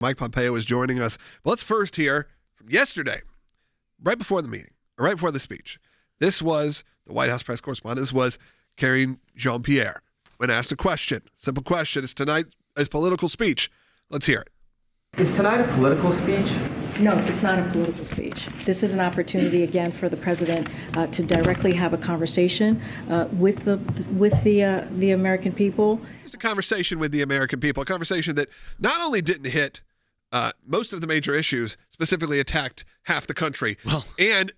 Mike Pompeo is joining us. But let's first hear from yesterday, right before the meeting, or right before the speech. This was the White House press correspondent. This was Karine Jean-Pierre when asked a question. Simple question. Is tonight a political speech? Let's hear it. Is tonight a political speech? No, it's not a political speech. This is an opportunity, again, for the president to directly have a conversation with the American people. It's a conversation with the American people, a conversation that not only didn't hit most of the major issues, specifically attacked half the country. Well, and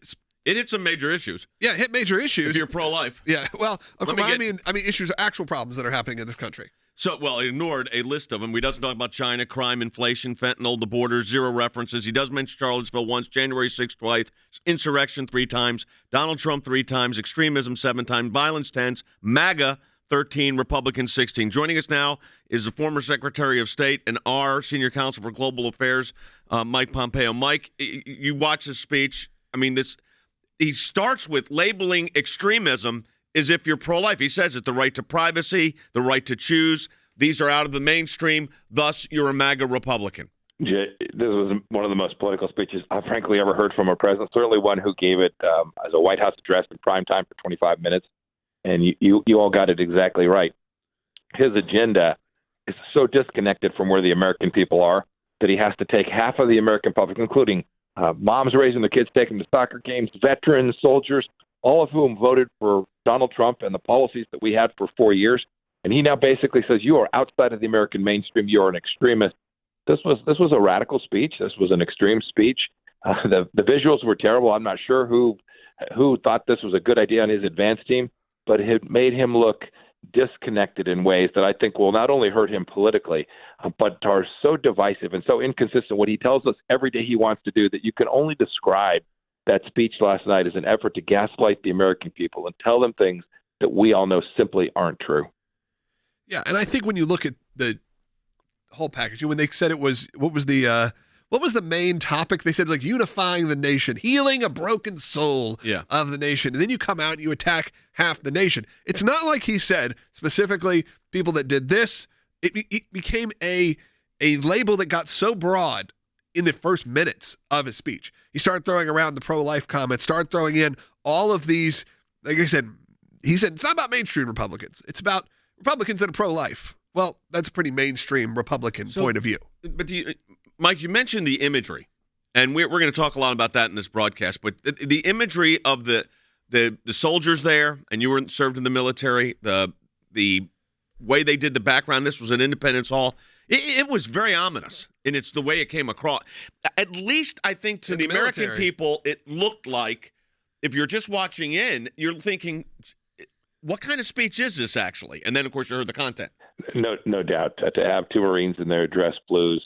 it hit some major issues. Yeah, it hit major issues. If you're pro-life. Yeah, well, I mean issues, actual problems that are happening in this country. So, well, he ignored a list of them. He doesn't talk about China, crime, inflation, fentanyl, the border, zero references. He does mention Charlottesville once, January 6th twice, insurrection 3 times, Donald Trump 3 times, extremism 7 times, violence 10, MAGA 13, Republicans 16. Joining us now is the former Secretary of State and our Senior Counsel for Global Affairs, Mike Pompeo. Mike, you watch this speech. I mean, he starts with labeling extremism as if you're pro-life. He says it, the right to privacy, the right to choose. These are out of the mainstream. Thus, you're a MAGA Republican. This was one of the most political speeches I've frankly ever heard from a president, certainly one who gave it as a White House address in prime time for 25 minutes. And you all got it exactly right. His agenda is so disconnected from where the American people are that he has to take half of the American public, including moms raising their kids, taking them to soccer games, veterans, soldiers, all of whom voted for Donald Trump and the policies that we had for 4 years. And he now basically says, you are outside of the American mainstream. You are an extremist. This was a radical speech. This was an extreme speech. The visuals were terrible. I'm not sure who thought this was a good idea on his advance team, but it made him look disconnected in ways that I think will not only hurt him politically, but are so divisive and so inconsistent. What he tells us every day he wants to do, that you can only describe that speech last night as an effort to gaslight the American people and tell them things that we all know simply aren't true. Yeah, and I think when you look at the whole package, when they said it was, what was the main topic? They said like unifying the nation, healing a broken soul of the nation. And then you come out and you attack half the nation. It's not like he said specifically people that did this. It became a label that got so broad in the first minutes of his speech. He started throwing around the pro-life comments, started throwing in all of these, like I said, he said, it's not about mainstream Republicans. It's about Republicans that are pro-life. Well, that's a pretty mainstream Republican point of view. But Mike, you mentioned the imagery, and we're going to talk a lot about that in this broadcast, but the imagery of the soldiers there, and you were served in the military, the way they did the background, this was at Independence Hall, it was very ominous, and it's the way it came across. At least, I think, to the American people, it looked like, if you're just watching in, you're thinking, what kind of speech is this actually? And then, of course, you heard the content. No doubt. To have 2 Marines in their dress blues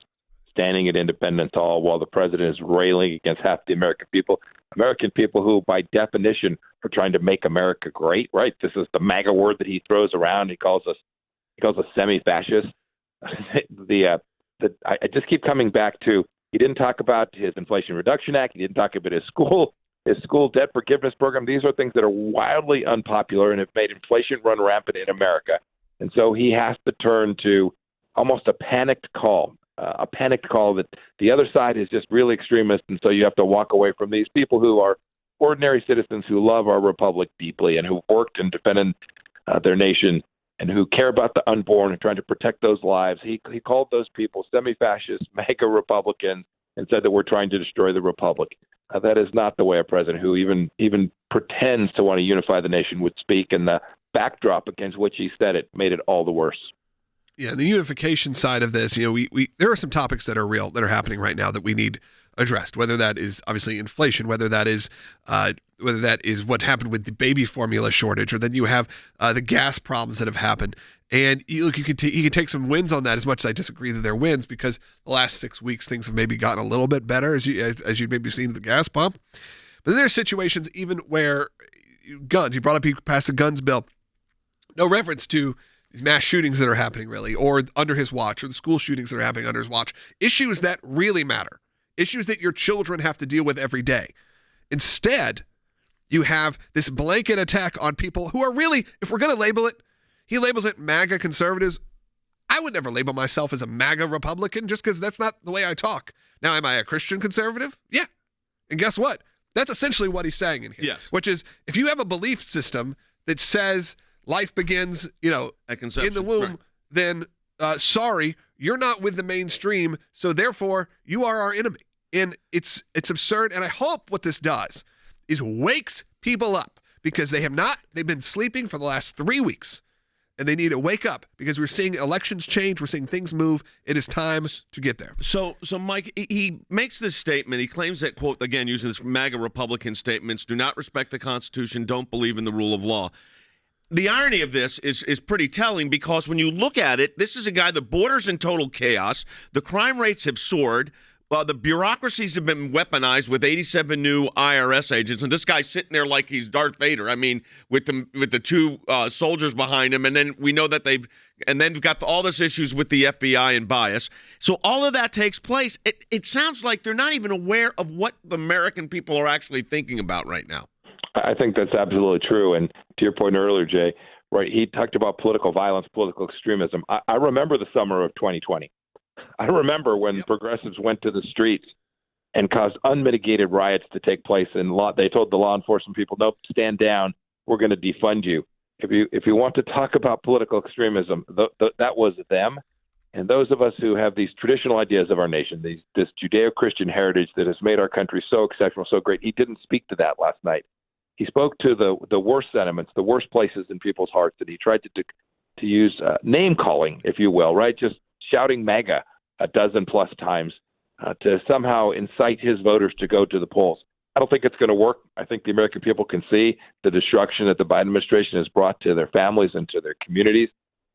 standing at Independence Hall while the president is railing against half the American people who, by definition, are trying to make America great, right? This is the MAGA word that he throws around. He calls us semi-fascist. I just keep coming back to, he didn't talk about his Inflation Reduction Act. He didn't talk about his school debt forgiveness program. These are things that are wildly unpopular and have made inflation run rampant in America. And so he has to turn to almost a panicked call that the other side is just really extremist. And so you have to walk away from these people who are ordinary citizens who love our republic deeply and who worked and defended their nation and who care about the unborn and trying to protect those lives. He called those people semi-fascist, MAGA Republicans, and said that we're trying to destroy the republic. That is not the way a president who even pretends to want to unify the nation would speak, and the backdrop against which he said it made it all the worse. Yeah, the unification side of this, we there are some topics that are real, that are happening right now that we need addressed, whether that is obviously inflation, whether that is what happened with the baby formula shortage, or then you have the gas problems that have happened. And you can take some wins on that, as much as I disagree that they're wins, because the last 6 weeks things have maybe gotten a little bit better, as you maybe seen at the gas pump. But then there's situations even where guns, he brought up, he passed the guns bill, no reference to these mass shootings that are happening really, or under his watch, or the school shootings that are happening under his watch, issues that really matter, issues that your children have to deal with every day. Instead, you have this blanket attack on people who are really, if we're going to label it, he labels it MAGA conservatives. I would never label myself as a MAGA Republican just because that's not the way I talk. Now, am I a Christian conservative? Yeah. And guess what? That's essentially what he's saying in here. Yes. Which is, if you have a belief system that says life begins, in the womb, right, then sorry, you're not with the mainstream, so therefore you are our enemy. And it's absurd. And I hope what this does is wakes people up, because they've been sleeping for the last 3 weeks. And they need to wake up, because we're seeing elections change. We're seeing things move. It is time to get there. So Mike, he makes this statement. He claims that, quote, again, using this MAGA Republican statements, do not respect the Constitution, don't believe in the rule of law. The irony of this is pretty telling, because when you look at it, this is a guy that borders in total chaos. The crime rates have soared. The bureaucracies have been weaponized with 87 new IRS agents, and this guy's sitting there like he's Darth Vader. I mean, with the two soldiers behind him, and then we know that we've got all this issues with the FBI and bias. So all of that takes place. It sounds like they're not even aware of what the American people are actually thinking about right now. I think that's absolutely true. And to your point earlier, Jay, right? He talked about political violence, political extremism. I remember the summer of 2020. I remember when progressives went to the streets and caused unmitigated riots to take place, and they told the law enforcement people, "Nope, stand down. We're going to defund you." If you want to talk about political extremism, that was them. And those of us who have these traditional ideas of our nation, this Judeo-Christian heritage that has made our country so exceptional, so great, he didn't speak to that last night. He spoke to the worst sentiments, the worst places in people's hearts, and he tried to use name calling, if you will, right? Just shouting MAGA a dozen plus times to somehow incite his voters to go to the polls. I don't think it's going to work. I think the American people can see the destruction that the Biden administration has brought to their families and to their communities.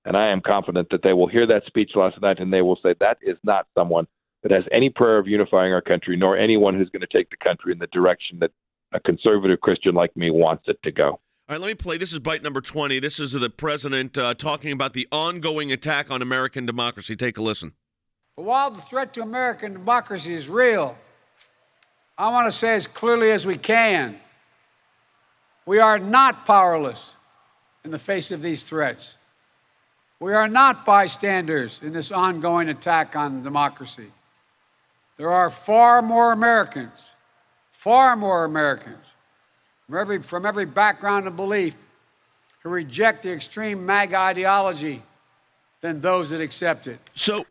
And I am confident that they will hear that speech last night and they will say that is not someone that has any prayer of unifying our country, nor anyone who's going to take the country in the direction that a conservative Christian like me wants it to go. All right, let me play. This is bite number 20. This is the president talking about the ongoing attack on American democracy. Take a listen. But while the threat to American democracy is real, I want to say as clearly as we can, we are not powerless in the face of these threats. We are not bystanders in this ongoing attack on democracy. There are far more Americans from every background and belief who reject the extreme MAGA ideology than those that accept it. So,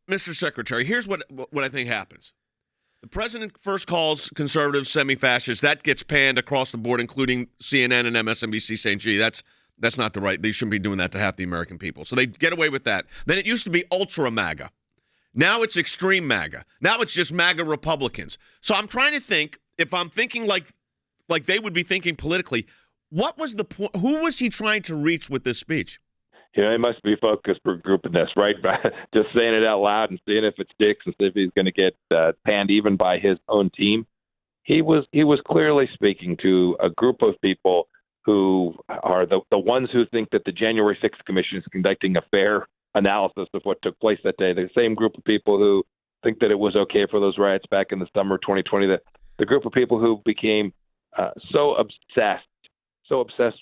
Mr. Secretary, here's what I think happens. The president first calls conservatives semi-fascists. That gets panned across the board, including CNN and MSNBC saying, gee, that's not the right. They shouldn't be doing that to half the American people. So they get away with that. Then it used to be ultra MAGA. Now it's extreme MAGA. Now it's just MAGA Republicans. So I'm trying to think, if I'm thinking like they would be thinking politically, what was the point? Who was he trying to reach with this speech? It must be focus groupedness, right? Just saying it out loud and seeing if it sticks and see if he's going to get panned even by his own team. He was clearly speaking to a group of people who are the ones who think that the January 6th Commission is conducting a fair analysis of what took place that day. The same group of people who think that it was okay for those riots back in the summer of 2020. The group of people who became so obsessed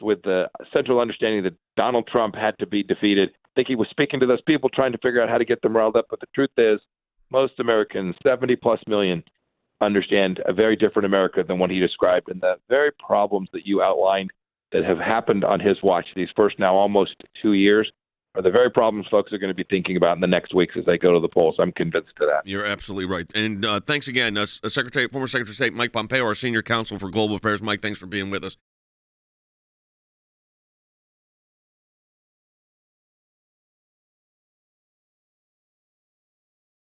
with the central understanding that Donald Trump had to be defeated. I think he was speaking to those people, trying to figure out how to get them riled up. But the truth is, most Americans, 70+ million, understand a very different America than what he described. And the very problems that you outlined that have happened on his watch these first now almost 2 years are the very problems folks are going to be thinking about in the next weeks as they go to the polls. I'm convinced of that. You're absolutely right. And thanks again, former Secretary of State Mike Pompeo, our Senior Counsel for Global Affairs. Mike, thanks for being with us.